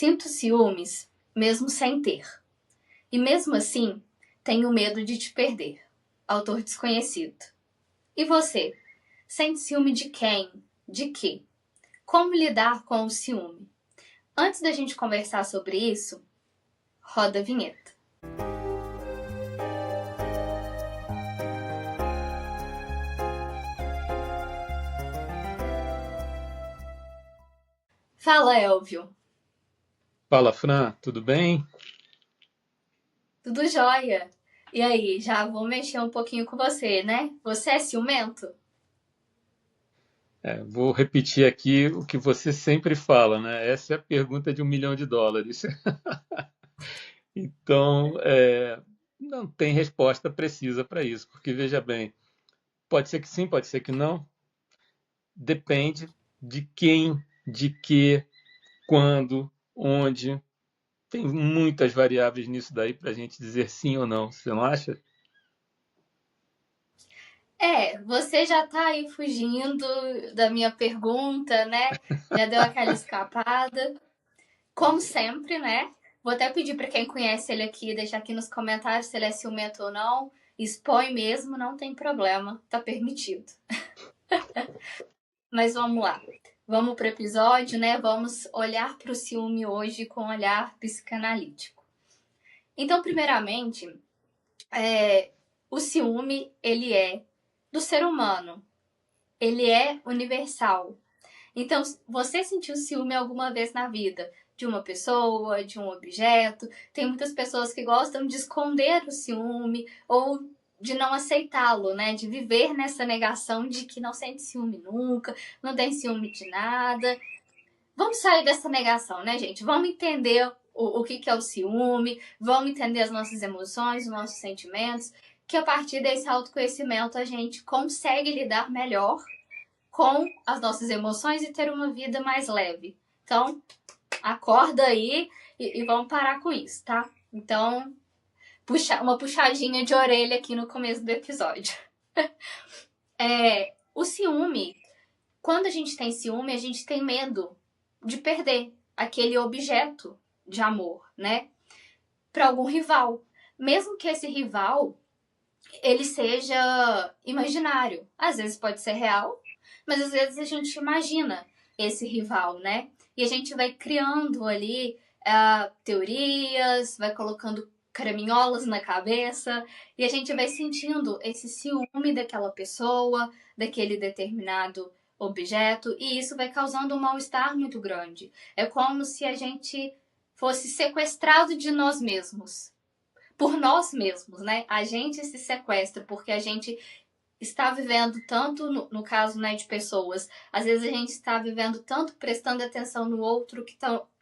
Sinto ciúmes, mesmo sem ter. E mesmo assim, tenho medo de te perder. Autor desconhecido. E você? Sente ciúme de quem? De quê? Como lidar com o ciúme? Antes da gente conversar sobre isso, roda a vinheta. Fala, Elvio. Fala, Fran, tudo bem? Tudo jóia? E aí, já vou mexer um pouquinho com você, né? Você é ciumento? Vou repetir aqui o que você sempre fala, né? Essa é a pergunta de US$ 1 milhão. Então, não tem resposta precisa para isso, porque veja bem, pode ser que sim, pode ser que não, depende de quem, de que, quando, onde. Tem muitas variáveis nisso daí para a gente dizer sim ou não, você não acha? Você já tá aí fugindo da minha pergunta, né? Já deu aquela escapada. Como sempre, né? Vou até pedir para quem conhece ele aqui, deixar aqui nos comentários se ele é ciumento ou não. Expõe mesmo, não tem problema, tá permitido. Mas vamos lá. Vamos pro episódio, né? Vamos olhar para o ciúme hoje com um olhar psicanalítico. Então, primeiramente, o ciúme, ele é do ser humano. Ele é universal. Então, você sentiu ciúme alguma vez na vida? De uma pessoa, de um objeto? Tem muitas pessoas que gostam de esconder o ciúme ou de não aceitá-lo, né? De viver nessa negação de que não sente ciúme nunca, não tem ciúme de nada. Vamos sair dessa negação, né, gente? Vamos entender o que é o ciúme, vamos entender as nossas emoções, os nossos sentimentos, que a partir desse autoconhecimento a gente consegue lidar melhor com as nossas emoções e ter uma vida mais leve. Então, acorda aí e vamos parar com isso, tá? Então, uma puxadinha de orelha aqui no começo do episódio. O ciúme, quando a gente tem ciúme, a gente tem medo de perder aquele objeto de amor, né? Para algum rival. Mesmo que esse rival ele seja imaginário. Às vezes pode ser real, mas às vezes a gente imagina esse rival, né? E a gente vai criando ali teorias, vai colocando caraminholas na cabeça e a gente vai sentindo esse ciúme daquela pessoa, daquele determinado objeto, e isso vai causando um mal-estar muito grande. É como se a gente fosse sequestrado de nós mesmos por nós mesmos, né? A gente se sequestra porque a gente está vivendo tanto, no caso, né, de pessoas, às vezes a gente está vivendo tanto, prestando atenção no outro, que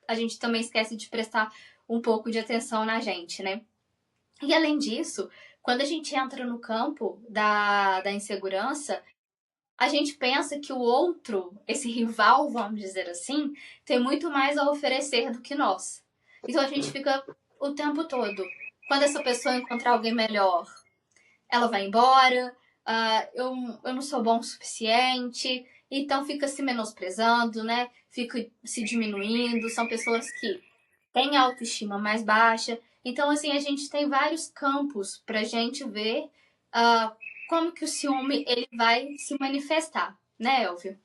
a gente também esquece de prestar um pouco de atenção na gente, né? E além disso, quando a gente entra no campo da insegurança, a gente pensa que o outro, esse rival, vamos dizer assim, tem muito mais a oferecer do que nós. Então a gente fica o tempo todo. Quando essa pessoa encontrar alguém melhor, ela vai embora, eu não sou bom o suficiente, então fica se menosprezando, né? Fica se diminuindo. São pessoas que têm autoestima mais baixa. Então, assim, a gente tem vários campos pra gente ver ah, como que o ciúme ele vai se manifestar, né, Elvio?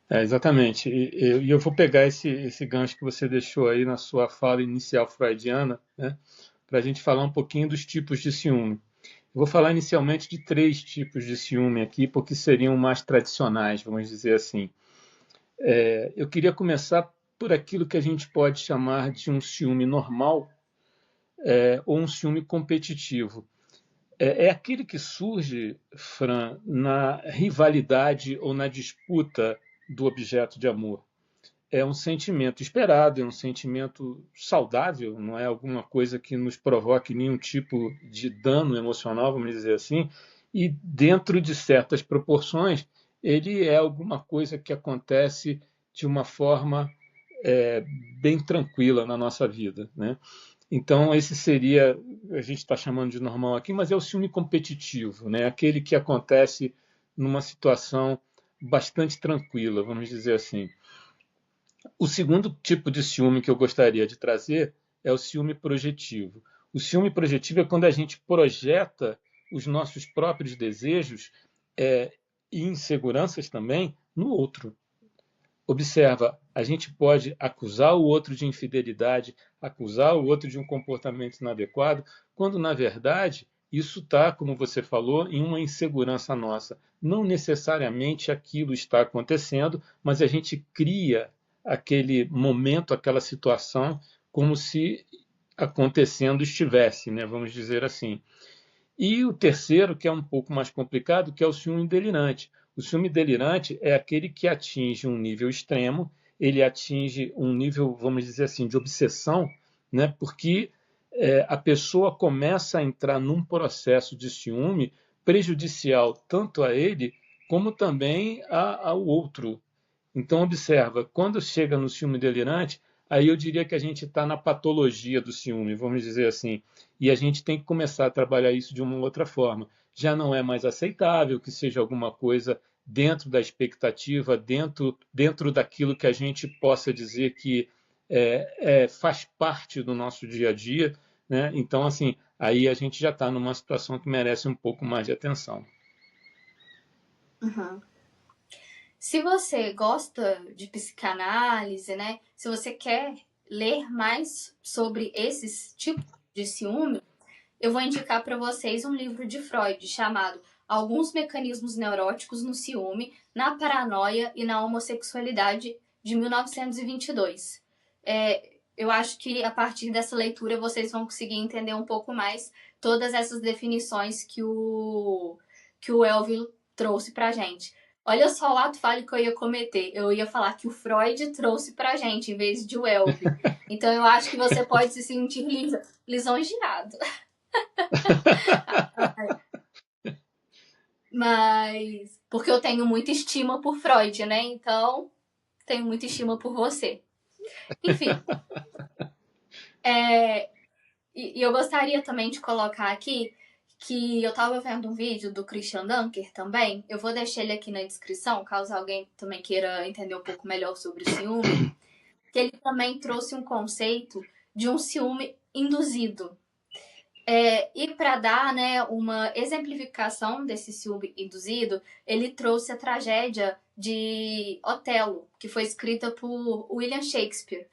Exatamente. E eu vou pegar esse gancho que você deixou aí na sua fala inicial freudiana, né, para a gente falar um pouquinho dos tipos de ciúme. Eu vou falar inicialmente de três tipos de ciúme aqui, porque seriam mais tradicionais, vamos dizer assim. Eu queria começar por aquilo que a gente pode chamar de um ciúme normal, ou um ciúme competitivo. É aquele que surge, Fran, na rivalidade ou na disputa do objeto de amor. É um sentimento esperado, é um sentimento saudável, não é alguma coisa que nos provoque nenhum tipo de dano emocional, vamos dizer assim, e dentro de certas proporções, ele é alguma coisa que acontece de uma forma é, bem tranquila na nossa vida, né? Então, esse seria, a gente está chamando de normal aqui, mas é o ciúme competitivo, né? Aquele que acontece numa situação bastante tranquila, vamos dizer assim. O segundo tipo de ciúme que eu gostaria de trazer é o ciúme projetivo. O ciúme projetivo é quando a gente projeta os nossos próprios desejos e inseguranças também no outro. Observa, a gente pode acusar o outro de infidelidade, acusar o outro de um comportamento inadequado, quando na verdade isso está, como você falou, em uma insegurança nossa. Não necessariamente aquilo está acontecendo, mas a gente cria aquele momento, aquela situação, como se acontecendo estivesse, né? Vamos dizer assim. E o terceiro, que é um pouco mais complicado, que é o ciúme delirante. O ciúme delirante é aquele que atinge um nível extremo, ele atinge um nível, vamos dizer assim, de obsessão, né? Porque a pessoa começa a entrar num processo de ciúme prejudicial tanto a ele como também ao outro. Então, observa, quando chega no ciúme delirante, aí eu diria que a gente está na patologia do ciúme, vamos dizer assim, e a gente tem que começar a trabalhar isso de uma outra forma. Já não é mais aceitável que seja alguma coisa dentro da expectativa, dentro daquilo que a gente possa dizer que faz parte do nosso dia a dia, né? Então, assim, aí a gente já está numa situação que merece um pouco mais de atenção. Uhum. Se você gosta de psicanálise, né? Se você quer ler mais sobre esses tipos de ciúme, eu vou indicar para vocês um livro de Freud chamado Alguns Mecanismos Neuróticos no Ciúme, na Paranoia e na Homossexualidade, de 1922. Eu acho que a partir dessa leitura vocês vão conseguir entender um pouco mais todas essas definições que o Elvio trouxe pra gente. Olha só o ato falho que eu ia cometer. Eu ia falar que o Freud trouxe pra gente, em vez de o Elvio. Então eu acho que você pode se sentir lisonjeado. Mas. Porque eu tenho muita estima por Freud, né? Então, tenho muita estima por você. Enfim. E eu gostaria também de colocar aqui que eu tava vendo um vídeo do Christian Dunker também. Eu vou deixar ele aqui na descrição, caso alguém também queira entender um pouco melhor sobre o ciúme. Que ele também trouxe um conceito de um ciúme induzido. E para dar, né, uma exemplificação desse ciúme induzido, ele trouxe a tragédia de Otelo, que foi escrita por William Shakespeare.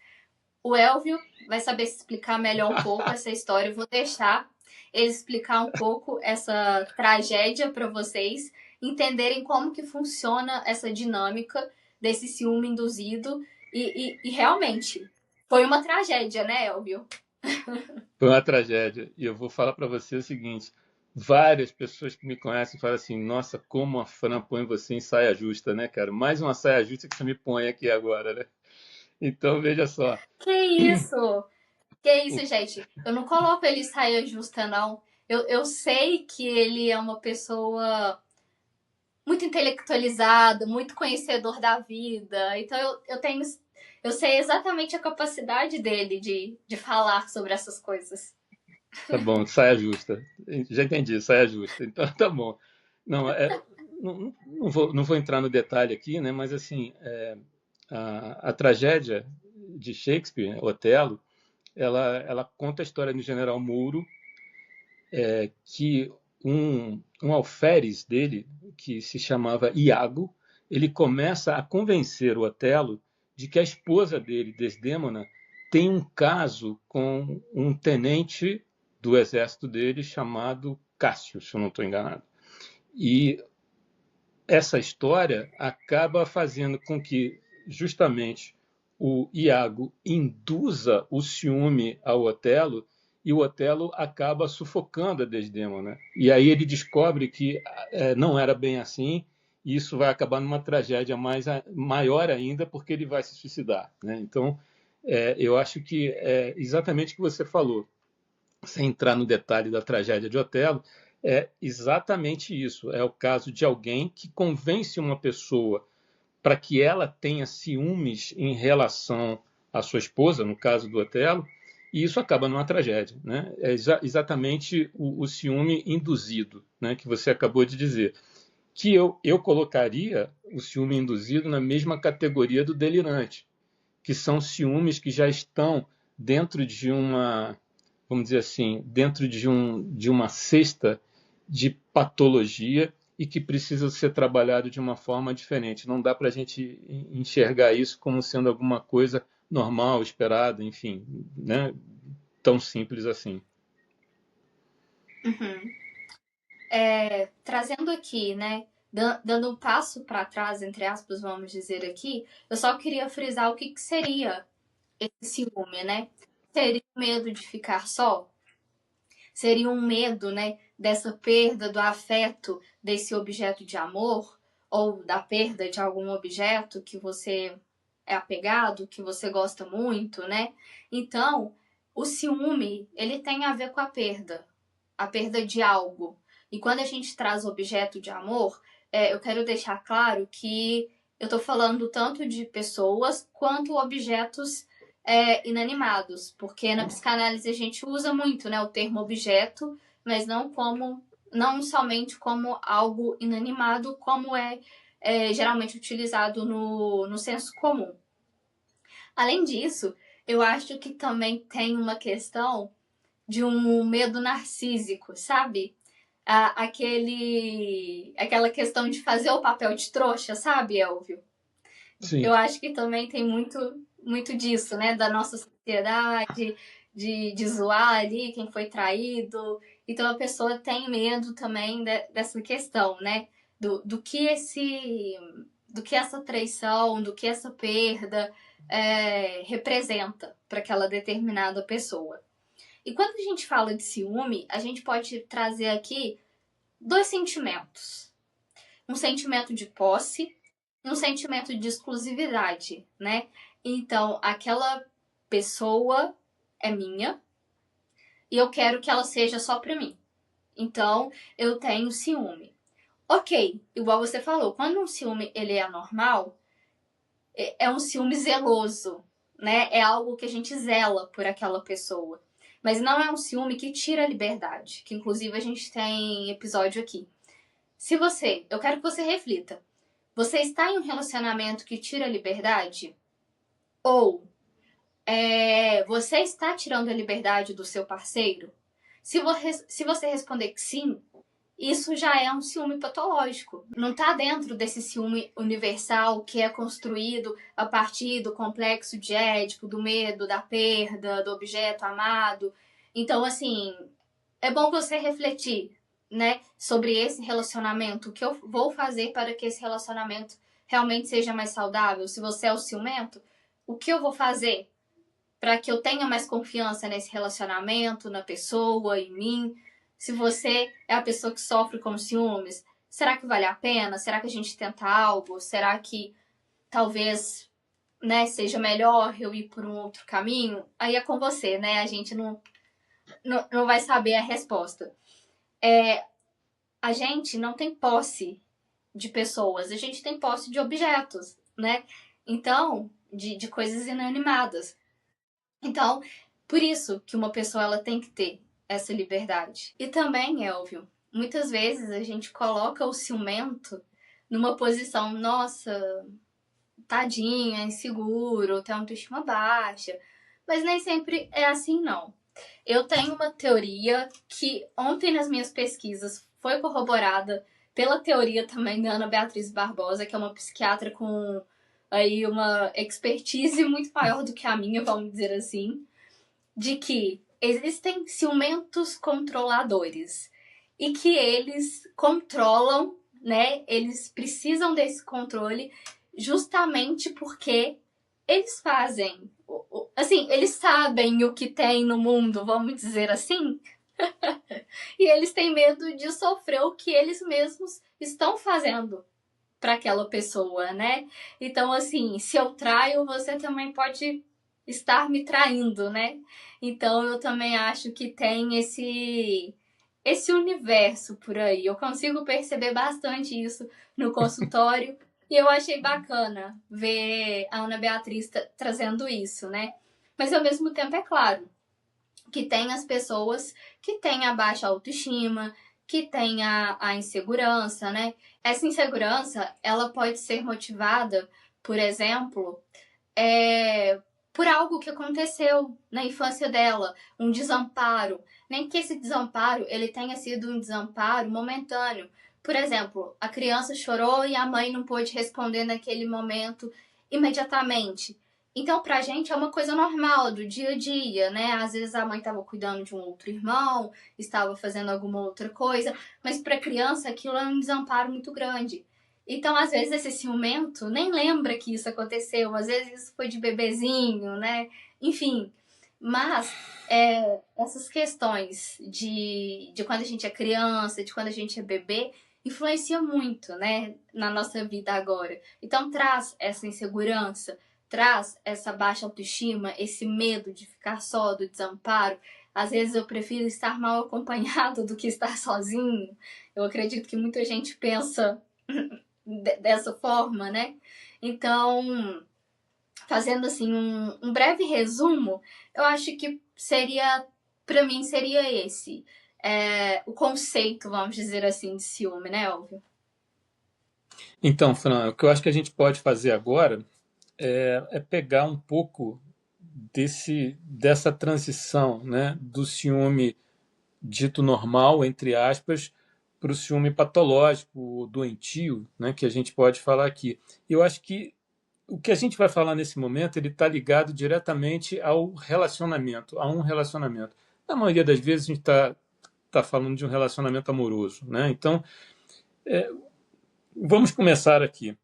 O Elvio vai saber explicar melhor um pouco essa história. Eu vou deixar ele explicar um pouco essa tragédia para vocês entenderem como que funciona essa dinâmica desse ciúme induzido. E realmente, foi uma tragédia, né, Elvio? Foi uma tragédia. E eu vou falar para você o seguinte: várias pessoas que me conhecem falam assim: nossa, como a Fran põe você em saia justa, né, cara? Mais uma saia justa que você me põe aqui agora, né? Então, veja só. Que isso? Que isso, gente? Eu não coloco ele em saia justa, não. Eu sei que ele é uma pessoa muito intelectualizado, muito conhecedor da vida. Então eu sei exatamente a capacidade dele de falar sobre essas coisas. Tá bom, saia justa. Já entendi, saia justa. Então, tá bom. Não, não vou entrar no detalhe aqui, né? Mas assim, a tragédia de Shakespeare, Otelo, ela conta a história do General Mouro, que um alferes dele, que se chamava Iago, ele começa a convencer o Otelo de que a esposa dele, Desdémona, tem um caso com um tenente do exército dele chamado Cássio, se eu não estou enganado. E essa história acaba fazendo com que justamente o Iago induza o ciúme ao Otelo e o Otelo acaba sufocando a Desdémona. E aí ele descobre que não era bem assim e isso vai acabar numa tragédia maior ainda porque ele vai se suicidar, né? Então, eu acho que é exatamente o que você falou, sem entrar no detalhe da tragédia de Otelo, é exatamente isso. É o caso de alguém que convence uma pessoa para que ela tenha ciúmes em relação à sua esposa, no caso do Otelo, e isso acaba numa tragédia, né? É exatamente o ciúme induzido, né, que você acabou de dizer. Que eu colocaria o ciúme induzido na mesma categoria do delirante, que são ciúmes que já estão dentro de uma, vamos dizer assim, dentro de uma cesta de patologia e que precisa ser trabalhado de uma forma diferente. Não dá para a gente enxergar isso como sendo alguma coisa normal, esperada, enfim, né? Tão simples assim. Uhum. Trazendo aqui, né? Dando um passo para trás, entre aspas, vamos dizer aqui, eu só queria frisar o que seria esse ciúme, né? Seria o medo de ficar só? Seria um medo, né, dessa perda do afeto desse objeto de amor ou da perda de algum objeto que você é apegado, que você gosta muito, né? Então, o ciúme, ele tem a ver com a perda de algo. E quando a gente traz objeto de amor, eu quero deixar claro que eu tô falando tanto de pessoas quanto objetos inanimados, porque na psicanálise a gente usa muito, né, o termo objeto, mas não somente como algo inanimado, como geralmente utilizado no senso comum. Além disso, eu acho que também tem uma questão de um medo narcísico, sabe? Aquela questão de fazer o papel de trouxa, sabe, Elvio? Sim. Eu acho que também tem muito disso, né? Da nossa sociedade, de zoar ali quem foi traído. Então a pessoa tem medo também dessa questão, né? Do que essa traição, do que essa perda representa para aquela determinada pessoa. E quando a gente fala de ciúme, a gente pode trazer aqui dois sentimentos. Um sentimento de posse e um sentimento de exclusividade, né? Então, aquela pessoa é minha e eu quero que ela seja só pra mim. Então, eu tenho ciúme. Ok, igual você falou, quando um ciúme ele é anormal, é um ciúme zeloso, né? É algo que a gente zela por aquela pessoa. Mas não é um ciúme que tira a liberdade, que inclusive a gente tem episódio aqui. Eu quero que você reflita. Você está em um relacionamento que tira a liberdade? Ou você está tirando a liberdade do seu parceiro? Se você responder que sim, isso já é um ciúme patológico. Não está dentro desse ciúme universal que é construído a partir do complexo de Édipo, do medo, da perda, do objeto amado. Então, assim, é bom você refletir, né, sobre esse relacionamento. O que eu vou fazer para que esse relacionamento realmente seja mais saudável? Se você é o ciumento, o que eu vou fazer para que eu tenha mais confiança nesse relacionamento, na pessoa, em mim? Se você é a pessoa que sofre com ciúmes, será que vale a pena? Será que a gente tenta algo? Será que talvez, né, seja melhor eu ir por um outro caminho? Aí é com você, né? A gente não vai saber a resposta. A gente não tem posse de pessoas, a gente tem posse de objetos, né? Então, de coisas inanimadas. Então, por isso que uma pessoa ela tem que ter essa liberdade. E também, Elvio, muitas vezes a gente coloca o ciumento numa posição, nossa, tadinho, é inseguro, tem autoestima baixa. Mas nem sempre é assim, não. Eu tenho uma teoria que ontem nas minhas pesquisas foi corroborada pela teoria também da Ana Beatriz Barbosa, que é uma psiquiatra com aí uma expertise muito maior do que a minha, vamos dizer assim, de que existem ciumentos controladores e que eles controlam, né? Eles precisam desse controle justamente porque eles fazem, assim, eles sabem o que tem no mundo, vamos dizer assim, e eles têm medo de sofrer o que eles mesmos estão fazendo para aquela pessoa, né? Então, assim, se eu traio, você também pode estar me traindo, né? Então, eu também acho que tem esse universo por aí. Eu consigo perceber bastante isso no consultório e eu achei bacana ver a Ana Beatriz trazendo isso, né? Mas ao mesmo tempo, é claro que tem as pessoas que têm a baixa autoestima, que têm a insegurança, né? Essa insegurança, ela pode ser motivada, por exemplo, por algo que aconteceu na infância dela, um desamparo. Nem que esse desamparo ele tenha sido um desamparo momentâneo. Por exemplo, a criança chorou e a mãe não pôde responder naquele momento imediatamente. Então, pra gente é uma coisa normal do dia a dia, né? Às vezes a mãe estava cuidando de um outro irmão, estava fazendo alguma outra coisa, mas pra criança aquilo é um desamparo muito grande. Então, às vezes, esse ciumento nem lembra que isso aconteceu, às vezes isso foi de bebezinho, né? Enfim, mas essas questões de quando a gente é criança, de quando a gente é bebê, influencia muito, né, na nossa vida agora. Então, traz essa insegurança, traz essa baixa autoestima, esse medo de ficar só, do desamparo. Às vezes eu prefiro estar mal acompanhado do que estar sozinho. Eu acredito que muita gente pensa dessa forma, né? Então, fazendo assim um breve resumo, eu acho que seria, para mim, seria esse o conceito, vamos dizer assim, de ciúme, né, Elvio? Então, Fran, o que eu acho que a gente pode fazer agora é pegar um pouco dessa transição, né, do ciúme dito normal, entre aspas, para o ciúme patológico, doentio, né, que a gente pode falar aqui. Eu acho que o que a gente vai falar nesse momento ele está ligado diretamente ao relacionamento, a um relacionamento. Na maioria das vezes a gente tá falando de um relacionamento amoroso, né? Então, vamos começar aqui.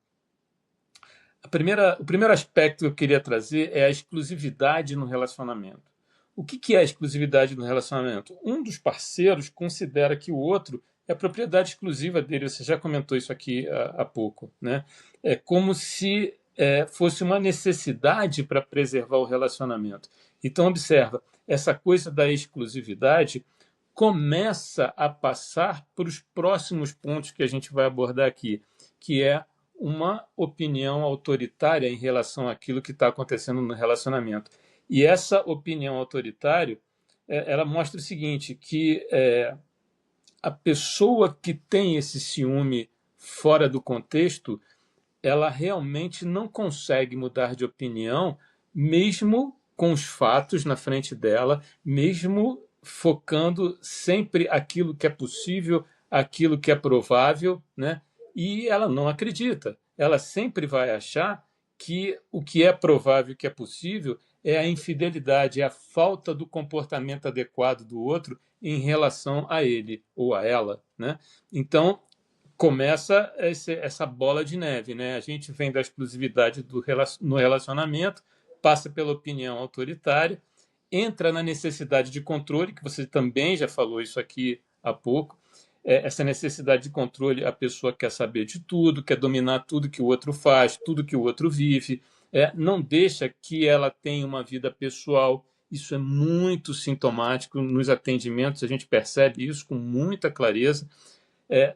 O primeiro aspecto que eu queria trazer é a exclusividade no relacionamento. O que é a exclusividade no relacionamento? Um dos parceiros considera que o outro é propriedade exclusiva dele. Você já comentou isso aqui há pouco, né? É como se fosse uma necessidade para preservar o relacionamento. Então, observa, essa coisa da exclusividade começa a passar para os próximos pontos que a gente vai abordar aqui, que é uma opinião autoritária em relação àquilo que está acontecendo no relacionamento. E essa opinião autoritária, ela mostra o seguinte, que a pessoa que tem esse ciúme fora do contexto, ela realmente não consegue mudar de opinião, mesmo com os fatos na frente dela, mesmo focando sempre aquilo que é possível, aquilo que é provável, né? E ela não acredita. Ela sempre vai achar que o que é provável, o que é possível, é a infidelidade, é a falta do comportamento adequado do outro em relação a ele ou a ela, né? Então, começa essa bola de neve, né? A gente vem da exclusividade no relacionamento, passa pela opinião autoritária, entra na necessidade de controle, que você também já falou isso aqui há pouco. Essa necessidade de controle, a pessoa quer saber de tudo, quer dominar tudo que o outro faz, tudo que o outro vive, não deixa que ela tenha uma vida pessoal. Isso é muito sintomático nos atendimentos, a gente percebe isso com muita clareza.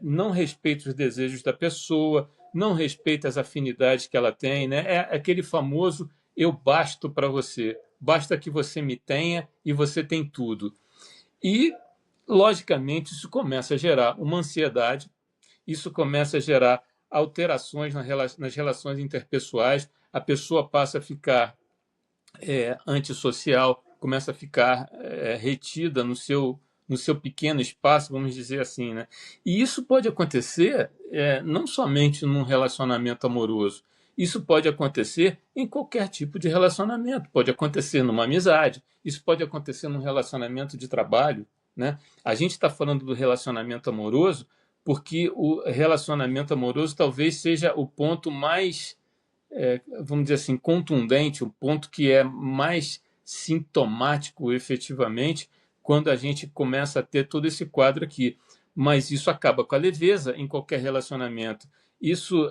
Não respeita os desejos da pessoa, não respeita as afinidades que ela tem, né? É aquele famoso eu basto para você, basta que você me tenha e você tem tudo. E, logicamente, isso começa a gerar uma ansiedade, isso começa a gerar alterações nas relações interpessoais, a pessoa passa a ficar antissocial, começa a ficar retida no seu pequeno espaço, vamos dizer assim, né? E isso pode acontecer não somente num relacionamento amoroso, isso pode acontecer em qualquer tipo de relacionamento, pode acontecer numa amizade, isso pode acontecer num relacionamento de trabalho, né? A gente está falando do relacionamento amoroso porque o relacionamento amoroso talvez seja o ponto mais vamos dizer assim, contundente, o ponto que é mais sintomático efetivamente quando a gente começa a ter todo esse quadro aqui. Mas isso acaba com a leveza em qualquer relacionamento. Isso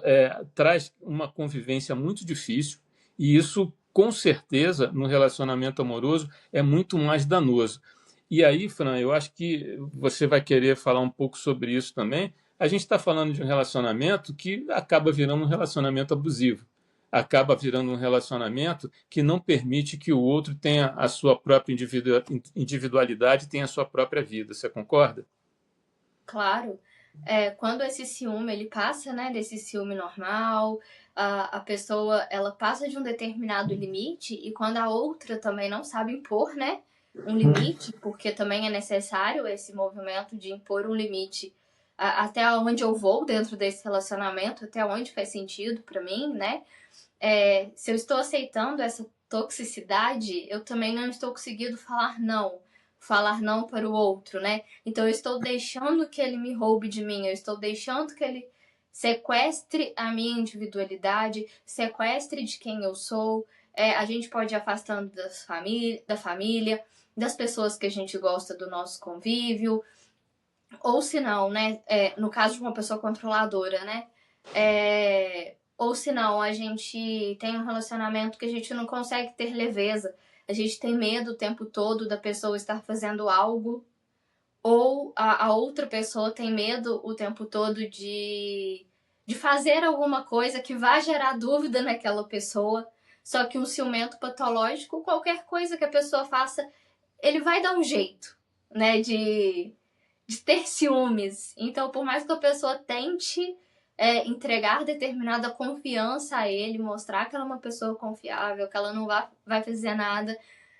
traz uma convivência muito difícil e isso, com certeza, no relacionamento amoroso é muito mais danoso. E aí, Fran, eu acho que você vai querer falar um pouco sobre isso também. A gente está falando de um relacionamento que acaba virando um relacionamento abusivo, acaba virando um relacionamento que não permite que o outro tenha a sua própria individualidade, tenha a sua própria vida. Você concorda? Claro. Quando esse ciúme ele passa, né, desse ciúme normal, a pessoa ela passa de um determinado limite e quando a outra também não sabe impor, né, um limite, porque também é necessário esse movimento de impor um limite até onde eu vou dentro desse relacionamento, até onde faz sentido para mim, né? Se eu estou aceitando essa toxicidade, eu também não estou conseguindo falar não para o outro, né? Então eu estou deixando que ele me roube de mim, eu estou deixando que ele sequestre a minha individualidade, sequestre de quem eu sou. A gente pode ir afastando da família, das pessoas que a gente gosta do nosso convívio, ou se não, né? No caso de uma pessoa controladora, né? Ou se não, a gente tem um relacionamento que a gente não consegue ter leveza. A gente tem medo o tempo todo da pessoa estar fazendo algo, ou a outra pessoa tem medo o tempo todo de fazer alguma coisa que vai gerar dúvida naquela pessoa. Só que um ciumento patológico, qualquer coisa que a pessoa faça, ele vai dar um jeito, né, de ter ciúmes. Então, por mais que a pessoa tente entregar determinada confiança a ele, mostrar que ela é uma pessoa confiável, que ela não vai fazer nada,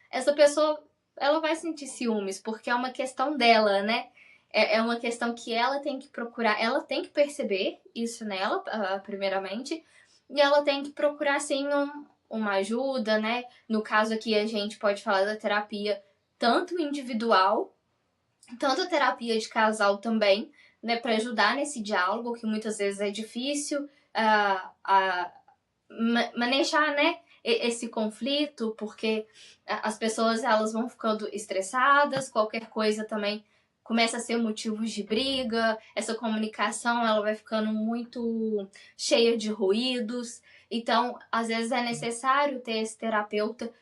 essa pessoa ela vai sentir ciúmes, porque é uma questão dela, né? É uma questão que ela tem que procurar, ela tem que perceber isso nela, primeiramente, e ela tem que procurar, sim, uma ajuda, né? No caso aqui, a gente pode falar da terapia tanto individual, tanto a terapia de casal também, né? Para ajudar nesse diálogo, que muitas vezes é difícil manejar, né? Esse conflito, porque as pessoas elas vão ficando estressadas, qualquer coisa também começa a ser motivo de briga, essa comunicação ela vai ficando muito cheia de ruídos, então às vezes é necessário ter esse terapeuta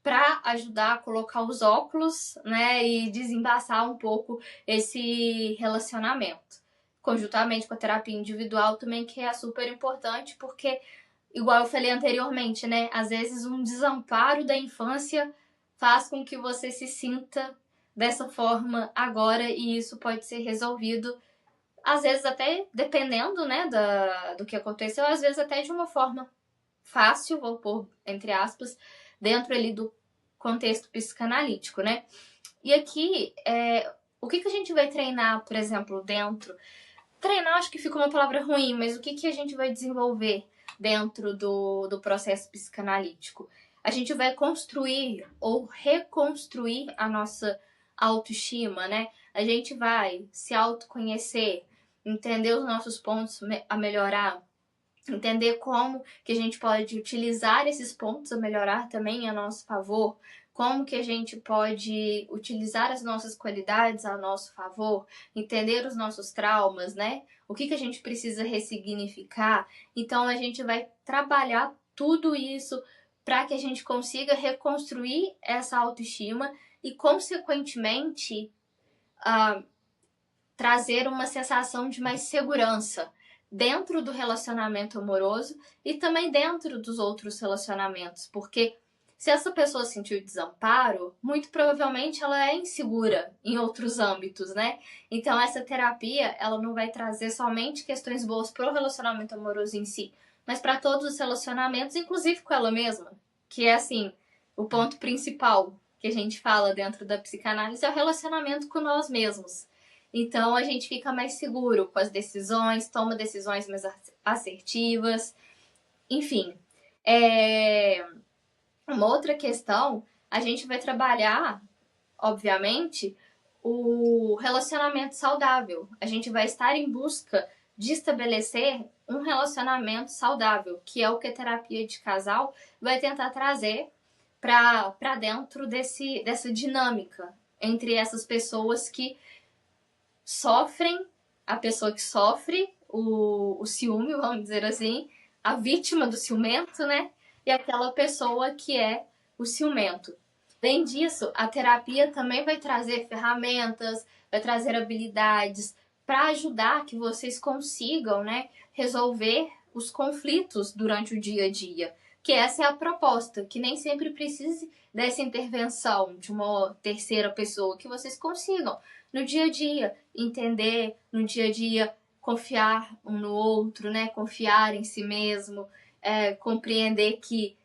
para ajudar a colocar os óculos, né, e desembaçar um pouco esse relacionamento. Conjuntamente com a terapia individual também, que é super importante, porque igual eu falei anteriormente, né? Às vezes um desamparo da infância faz com que você se sinta dessa forma agora e isso pode ser resolvido, às vezes até dependendo, né, do que aconteceu, às vezes até de uma forma fácil, vou pôr entre aspas, dentro ali do contexto psicanalítico, né? E aqui, o que a gente vai treinar, por exemplo, dentro... Treinar acho que fica uma palavra ruim, mas o que a gente vai desenvolver dentro do processo psicanalítico? A gente vai construir ou reconstruir a nossa autoestima, né? A gente vai se autoconhecer, entender os nossos pontos a melhorar, entender como que a gente pode utilizar esses pontos a melhorar também a nosso favor, como que a gente pode utilizar as nossas qualidades a nosso favor, entender os nossos traumas, né? O que a gente precisa ressignificar. Então, a gente vai trabalhar tudo isso para que a gente consiga reconstruir essa autoestima e, consequentemente, trazer uma sensação de mais segurança dentro do relacionamento amoroso e também dentro dos outros relacionamentos, porque se essa pessoa sentiu desamparo, muito provavelmente ela é insegura em outros âmbitos, né? Então essa terapia, ela não vai trazer somente questões boas para o relacionamento amoroso em si, mas para todos os relacionamentos, inclusive com ela mesma, que é assim, o ponto principal que a gente fala dentro da psicanálise é o relacionamento com nós mesmos. Então a gente fica mais seguro com as decisões, toma decisões mais assertivas, enfim. Uma outra questão, a gente vai trabalhar, obviamente, o relacionamento saudável. A gente vai estar em busca de estabelecer um relacionamento saudável, que é o que a terapia de casal vai tentar trazer para dentro dessa dinâmica entre essas pessoas que sofrem, a pessoa que sofre o ciúme, vamos dizer assim, a vítima do ciumento, né? E aquela pessoa que é o ciumento. Além disso, a terapia também vai trazer ferramentas, vai trazer habilidades para ajudar que vocês consigam, né, resolver os conflitos durante o dia a dia. Que essa é a proposta, que nem sempre precise dessa intervenção de uma terceira pessoa, que vocês consigam no dia a dia entender, no dia a dia confiar um no outro, né? Confiar em si mesmo, compreender que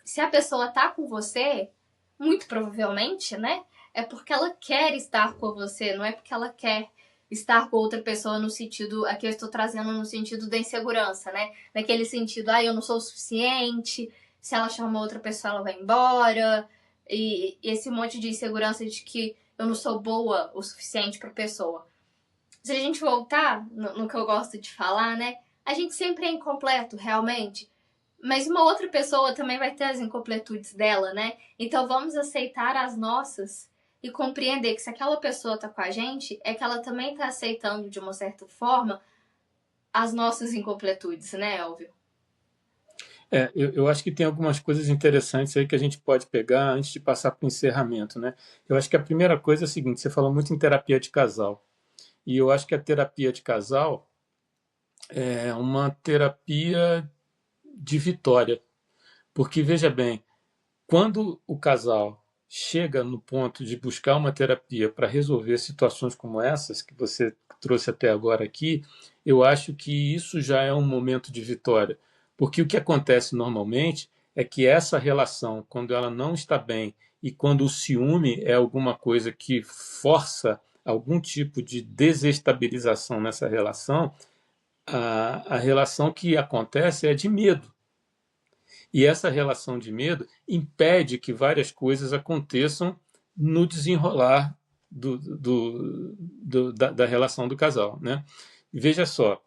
se a pessoa tá com você, muito provavelmente, né? É porque ela quer estar com você, não é porque ela quer estar com outra pessoa no sentido, aqui eu estou trazendo no sentido da insegurança, né? Naquele sentido, eu não sou o suficiente, se ela chamar outra pessoa, ela vai embora, e esse monte de insegurança de que eu não sou boa o suficiente pra pessoa. Se a gente voltar no que eu gosto de falar, né? A gente sempre é incompleto, realmente. Mas uma outra pessoa também vai ter as incompletudes dela, né? Então vamos aceitar as nossas e compreender que se aquela pessoa tá com a gente, é que ela também tá aceitando, de uma certa forma, as nossas incompletudes, né, Elvio? Eu acho que tem algumas coisas interessantes aí que a gente pode pegar antes de passar para o encerramento, né? Eu acho que a primeira coisa é a seguinte: você falou muito em terapia de casal. E eu acho que a terapia de casal é uma terapia de vitória. Porque, veja bem, quando o casal chega no ponto de buscar uma terapia para resolver situações como essas que você trouxe até agora aqui, eu acho que isso já é um momento de vitória. Porque o que acontece normalmente é que essa relação, quando ela não está bem e quando o ciúme é alguma coisa que força algum tipo de desestabilização nessa relação, a relação que acontece é de medo. E essa relação de medo impede que várias coisas aconteçam no desenrolar da relação do casal, né? Veja só,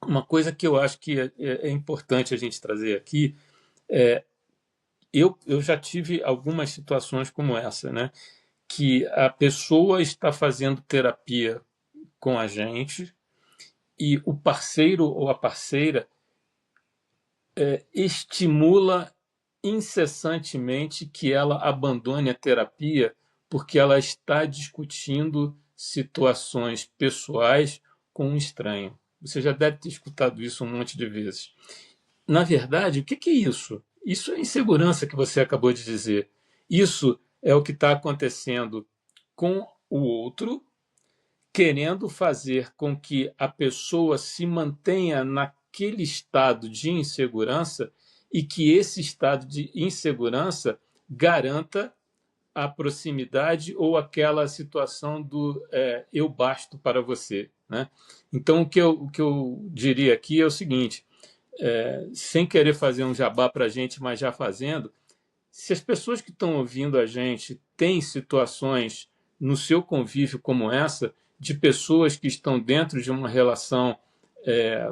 uma coisa que eu acho que é importante a gente trazer aqui, eu já tive algumas situações como essa, né? Que a pessoa está fazendo terapia com a gente e o parceiro ou a parceira estimula incessantemente que ela abandone a terapia porque ela está discutindo situações pessoais com um estranho. Você já deve ter escutado isso um monte de vezes. Na verdade, o que é isso? Isso é insegurança que você acabou de dizer. Isso é o que está acontecendo com o outro, querendo fazer com que a pessoa se mantenha naquele estado de insegurança e que esse estado de insegurança garanta a proximidade ou aquela situação do eu basto para você, né? Então, o que eu diria aqui é o seguinte, sem querer fazer um jabá para a gente, mas já fazendo, se as pessoas que estão ouvindo a gente têm situações no seu convívio como essa, de pessoas que estão dentro de uma relação,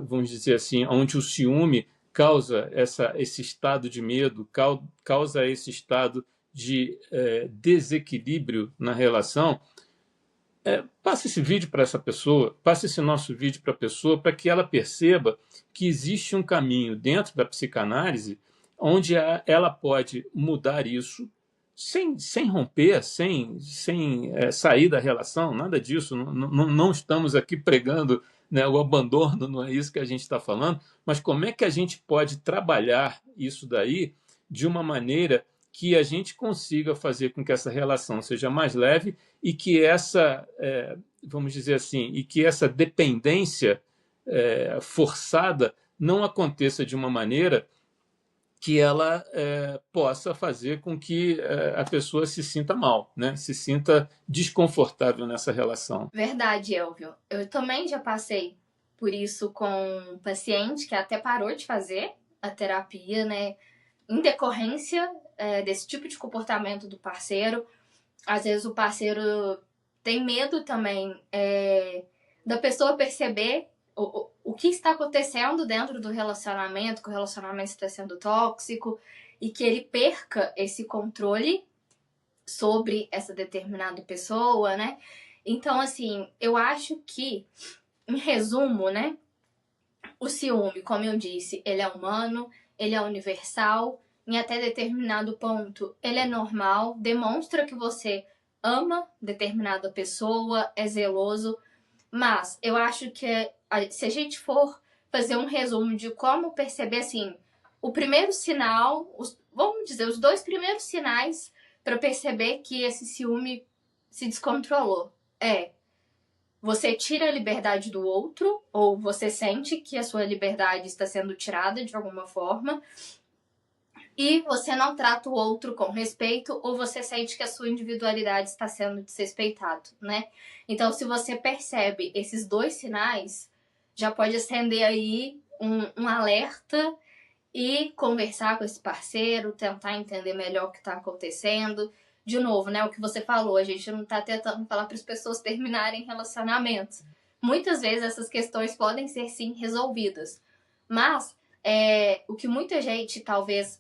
vamos dizer assim, onde o ciúme causa esse estado de medo, causa esse estado de desequilíbrio na relação, passe esse vídeo para essa pessoa, passe esse nosso vídeo para a pessoa, para que ela perceba que existe um caminho dentro da psicanálise onde ela pode mudar isso sem romper, sem sair da relação, nada disso. Não estamos aqui pregando, né, o abandono, não é isso que a gente está falando, mas como é que a gente pode trabalhar isso daí de uma maneira que a gente consiga fazer com que essa relação seja mais leve e que vamos dizer assim, e que essa dependência forçada não aconteça de uma maneira que ela possa fazer com que a pessoa se sinta mal, né? Se sinta desconfortável nessa relação. Verdade, Elvio. Eu também já passei por isso com um paciente que até parou de fazer a terapia, né? Em decorrência desse tipo de comportamento do parceiro. Às vezes o parceiro tem medo também da pessoa perceber o que está acontecendo dentro do relacionamento, que o relacionamento está sendo tóxico e que ele perca esse controle sobre essa determinada pessoa, né? Então, assim, eu acho que, em resumo, né? O ciúme, como eu disse, ele é humano, ele é universal, em até determinado ponto ele é normal, demonstra que você ama determinada pessoa, é zeloso, mas eu acho que se a gente for fazer um resumo de como perceber, assim, o primeiro sinal, vamos dizer, os 2 primeiros sinais para perceber que esse ciúme se descontrolou você tira a liberdade do outro, ou você sente que a sua liberdade está sendo tirada de alguma forma, e você não trata o outro com respeito, ou você sente que a sua individualidade está sendo desrespeitado, né? Então, se você percebe esses 2 sinais, já pode acender aí um alerta e conversar com esse parceiro, tentar entender melhor o que está acontecendo. De novo, né, o que você falou, a gente não está tentando falar para as pessoas terminarem relacionamentos. Muitas vezes essas questões podem ser, sim, resolvidas. Mas o que muita gente talvez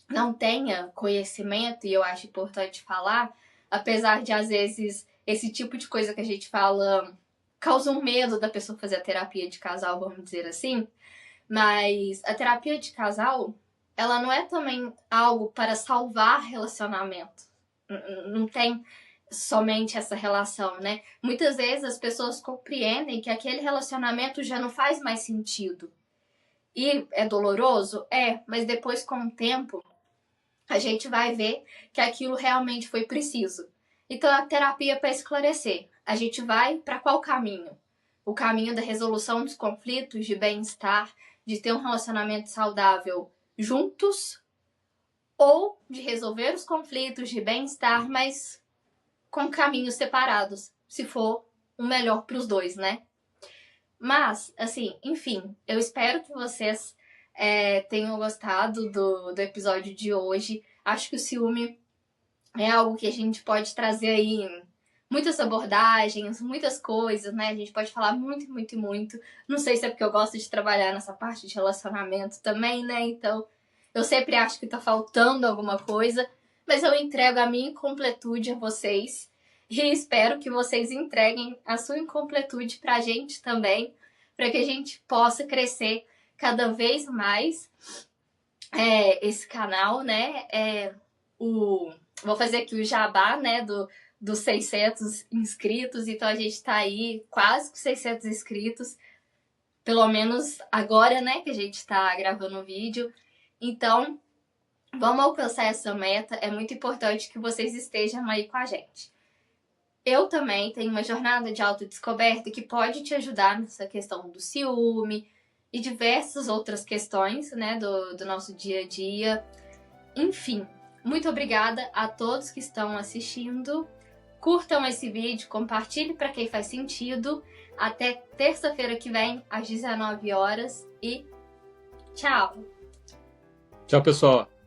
não tenha conhecimento, e eu acho importante falar, apesar de, às vezes, esse tipo de coisa que a gente fala causa um medo da pessoa fazer a terapia de casal, vamos dizer assim, mas a terapia de casal, ela não é também algo para salvar relacionamento. Não tem somente essa relação, né? Muitas vezes as pessoas compreendem que aquele relacionamento já não faz mais sentido. E é doloroso? É, mas depois, com o tempo, a gente vai ver que aquilo realmente foi preciso. Então, a terapia é para esclarecer. A gente vai para qual caminho? O caminho da resolução dos conflitos, de bem-estar, de ter um relacionamento saudável juntos, ou de resolver os conflitos de bem-estar, mas com caminhos separados, se for o melhor para os 2, né? Mas, assim, enfim, eu espero que vocês tenham gostado do episódio de hoje. Acho que o ciúme é algo que a gente pode trazer aí em muitas abordagens, muitas coisas, né? A gente pode falar muito, muito, muito. Não sei se é porque eu gosto de trabalhar nessa parte de relacionamento também, né? Então, eu sempre acho que tá faltando alguma coisa, mas eu entrego a minha incompletude a vocês e espero que vocês entreguem a sua incompletude pra gente também, para que a gente possa crescer cada vez mais esse canal, né? Vou fazer aqui o jabá, né, dos 600 inscritos, então a gente tá aí quase com 600 inscritos, pelo menos agora, né, que a gente tá gravando o vídeo. Então, vamos alcançar essa meta, é muito importante que vocês estejam aí com a gente. Eu também tenho uma jornada de autodescoberta que pode te ajudar nessa questão do ciúme e diversas outras questões, né, do nosso dia a dia. Enfim, muito obrigada a todos que estão assistindo. Curtam esse vídeo, compartilhe para quem faz sentido. Até terça-feira que vem, às 19 horas. E tchau! Tchau, pessoal.